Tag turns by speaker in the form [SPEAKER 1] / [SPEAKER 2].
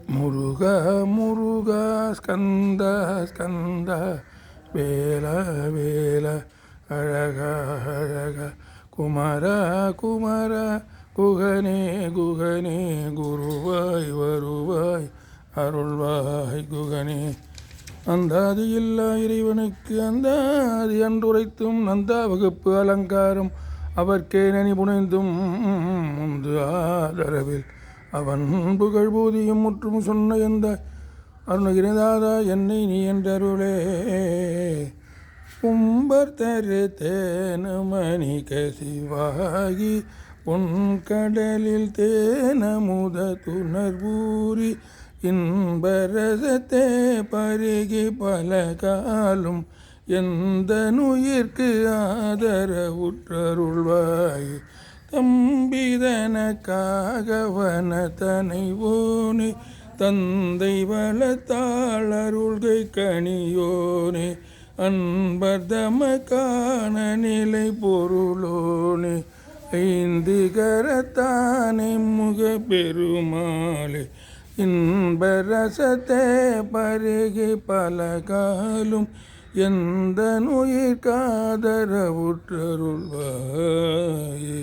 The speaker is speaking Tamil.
[SPEAKER 1] முருக முருக ஸ்கந்த ஸ்கந்த வேல வேல அழக அழக குமர குமர குகனே குகனே குருவாய் வருவாய் அருள்வாய் குகனே. அந்தாதி இல்லா இறைவனுக்கு அந்தாதி அன்றுரைத்தும் நந்தா வகுப்பு அலங்காரம் அவர்க்கே நனி புனைந்தும் முந்து ஆதரவில் அவன் புகழ் பூதியும் முற்றும் சொன்ன எந்த அருணகிரிநாதா என்னை நீ என்றருளே. கும்பர் தரு தேனமணி கசிவாகி உன் கடலில் தேனமுத துணர்வூரி இன்பரசத்தே பருகி பல காலும் எந்த நுயிர்க்கு ஆதரவுற்றருள்வாய். தம்பிதனக்காகவன தனைவோனே தந்தை வளத்தாளருள்கை கணியோனே அன்பர்தமக்கான நிலை பொருளோனே ஐந்து கரத்தானே முக பெருமாளே இன்பரசத்தே பருகி பல காலும் எந்த நுயிர்காதரவுற்றருள்வாயே.